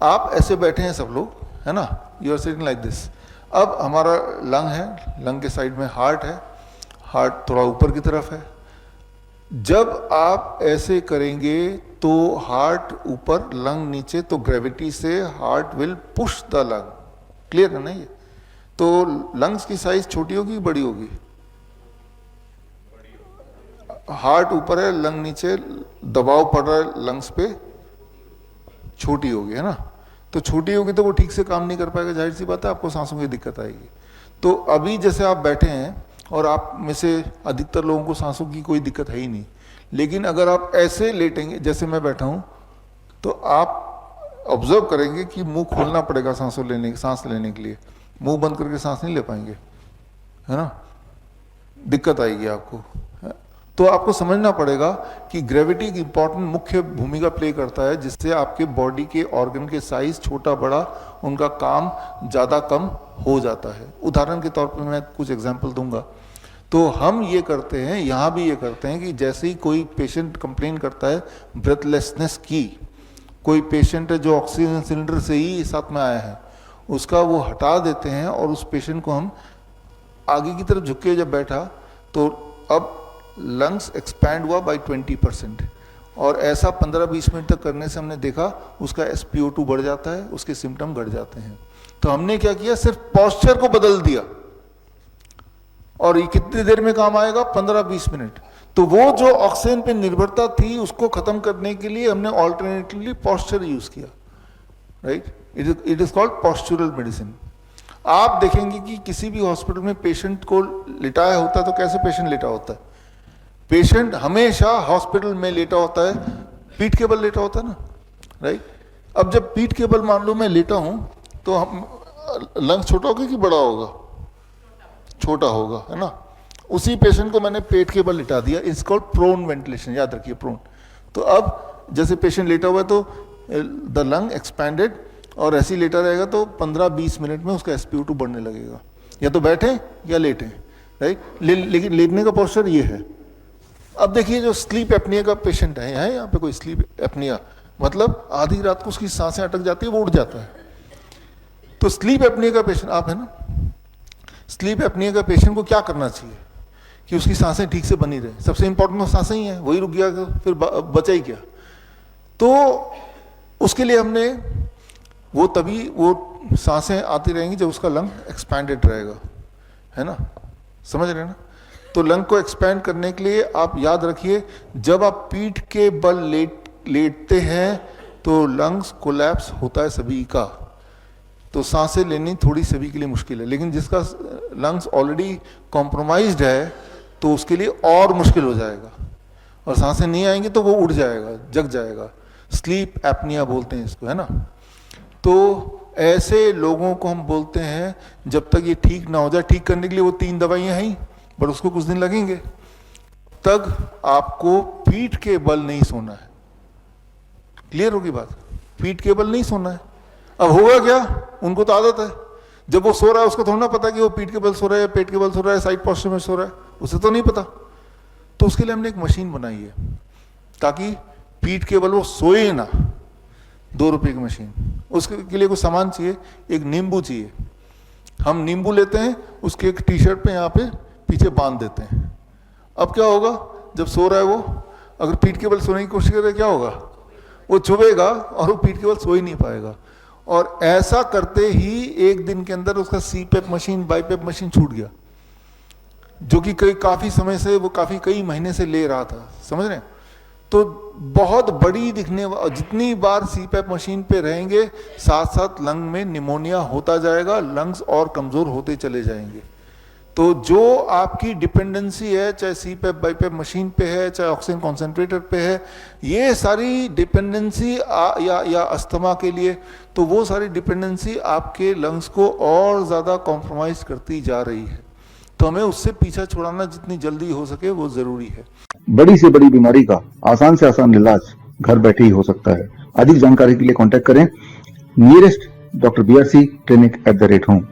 आप ऐसे बैठे हैं सब लोग, है ना, you are sitting like this. अब हमारा लंग है, लंग के साइड में हार्ट है, हार्ट थोड़ा ऊपर की तरफ है। जब आप ऐसे करेंगे तो हार्ट ऊपर, लंग नीचे, तो ग्रेविटी से heart will push the lung. Clear है ना ये? तो लंग्स की साइज छोटी होगी बड़ी होगी? हार्ट ऊपर है, लंग नीचे, दबाव पड़ रहा है लंग्स पे, छोटी होगी, है ना। तो छोटी होगी तो वो ठीक से काम नहीं कर पाएगा, जाहिर सी बात है, आपको सांसों की दिक्कत आएगी। तो अभी जैसे आप बैठे हैं और आप में से अधिकतर लोगों को सांसों की कोई दिक्कत है ही नहीं, लेकिन अगर आप ऐसे लेटेंगे जैसे मैं बैठा हूं, तो आप ऑब्जर्व करेंगे कि मुंह खोलना पड़ेगा सांस लेने के लिए। मुंह बंद करके सांस नहीं ले पाएंगे, है ना, दिक्कत आएगी आपको। तो आपको समझना पड़ेगा कि ग्रेविटी एक इंपॉर्टेंट मुख्य भूमिका प्ले करता है, जिससे आपके बॉडी के ऑर्गन के साइज छोटा बड़ा, उनका काम ज़्यादा कम हो जाता है। उदाहरण के तौर पर मैं कुछ एग्जांपल दूंगा। तो हम ये करते हैं, यहाँ भी ये करते हैं कि जैसे ही कोई पेशेंट कंप्लेन करता है ब्रेथलेसनेस की, कोई पेशेंट है जो ऑक्सीजन सिलेंडर से ही साथ में आया है, उसका वो हटा देते हैं और उस पेशेंट को हम आगे की तरफ झुक के जब बैठा, तो अब लंग्स एक्सपैंड हुआ बाय 20%, और ऐसा 15-20 मिनट तक करने से हमने देखा उसका SpO2 बढ़ जाता है, उसके सिम्टम घट जाते हैं। तो हमने क्या किया, सिर्फ पोस्चर को बदल दिया, और ये कितनी देर में काम आएगा? 15-20 मिनट। तो वो जो ऑक्सीजन पे निर्भरता थी उसको खत्म करने के लिए हमने ऑल्टरनेटिवली पोस्चर यूज किया, right. It is called postural medicine. आप देखेंगे कि किसी भी हॉस्पिटल में पेशेंट को लिटाया होता है तो कैसे पेशेंट लेटा होता है? पेशेंट हमेशा हॉस्पिटल में लेटा होता है, पीठ के बल लेटा होता है ना, राइट। अब जब पीठ के बल मान लो मैं लेटा हूं, तो हम लंग्स छोटा होगा कि बड़ा होगा? छोटा होगा, है ना। उसी पेशेंट को मैंने पेट के बल लिटा दिया, इट्स कॉल्ड प्रोन वेंटिलेशन, याद रखिए, प्रोन। तो अब जैसे पेशेंट लेटा हुआ है तो द लंग एक्सपैंडेड, और ऐसे ही लेटा रहेगा तो 15-20 मिनट में उसका SpO2 बढ़ने लगेगा, या तो बैठे या लेटे, राइट। लेकिन लेटने का पोस्चर ये है। अब देखिए जो स्लीप एपनिया का पेशेंट है यहाँ पे कोई स्लीप एपनिया, मतलब आधी रात को उसकी सांसें अटक जाती है, वो उठ जाता है। तो स्लीप एपनिया का पेशेंट आप है ना, स्लीप एपनिया का पेशेंट को क्या करना चाहिए कि उसकी सांसें ठीक से बनी रहे? सबसे इंपॉर्टेंट तो सांसें ही हैं, वही रुक गया तो फिर बचा ही क्या। तो उसके लिए हमने वो तभी वो सांसें आती रहेंगी जब उसका लंग एक्सपैंडेड रहेगा, है ना, समझ रहे हैं ना। तो लंग को एक्सपैंड करने के लिए आप याद रखिए, जब आप पीठ के बल लेटते हैं तो लंग्स कोलैप्स होता है सभी का, तो सांसें लेनी थोड़ी सभी के लिए मुश्किल है। लेकिन जिसका लंग्स ऑलरेडी कॉम्प्रोमाइज्ड है तो उसके लिए और मुश्किल हो जाएगा, और सांसें नहीं आएंगी तो वो उड़ जाएगा, जग जाएगा। स्लीप एपनिया बोलते हैं इसको, है ना। तो ऐसे लोगों को हम बोलते हैं जब तक ये ठीक ना हो जाए, ठीक करने के लिए वो 3 दवाइयां हैं, पर उसको कुछ दिन लगेंगे, तब आपको पीठ के बल नहीं सोना है। क्लियर होगी बात? पीठ के बल नहीं सोना है। अब होगा क्या, उनको तो आदत है, जब वो सो रहा है उसको थोड़ा ना पता कि वो पीठ के बल सो रहा है या पेट के बल सो रहा है, साइड पोस्चर में सो रहा है, उसे तो नहीं पता। तो उसके लिए हमने एक मशीन बनाई है ताकि पीठ के बल वो सोए ना। 2 रुपए की मशीन। उसके लिए कुछ सामान चाहिए, एक नींबू चाहिए। हम नींबू लेते हैं, उसके एक टी-शर्ट पे यहाँ पे पीछे बांध देते हैं। अब क्या होगा, जब सो रहा है वो, अगर पीठ के बल सोने की कोशिश करे क्या होगा, वो चुभेगा और वो पीठ के बल सो ही नहीं पाएगा। और ऐसा करते ही एक दिन के अंदर उसका CPAP मशीन, BiPAP मशीन छूट गया, जो कि काफी समय से वो कई महीने से ले रहा था, समझ रहे हैं। तो बहुत बड़ी दिखने, जितनी बार CPAP मशीन पे रहेंगे साथ साथ लंग में निमोनिया होता जाएगा, लंग्स और कमजोर होते चले जाएंगे। तो जो आपकी डिपेंडेंसी है, चाहे CPAP BiPAP मशीन पे है, चाहे ऑक्सीजन कॉन्सेंट्रेटर पे है, ये सारी डिपेंडेंसी या अस्थमा के लिए, तो वो सारी डिपेंडेंसी आपके लंग्स को और ज़्यादा कॉम्प्रोमाइज करती जा रही है। तो हमें उससे पीछा छुड़ाना जितनी जल्दी हो सके वो ज़रूरी है। बड़ी से बड़ी बीमारी का आसान से आसान इलाज घर बैठे ही हो सकता है। अधिक जानकारी के लिए कॉन्टैक्ट करें nearest doctor BRC clinic @home।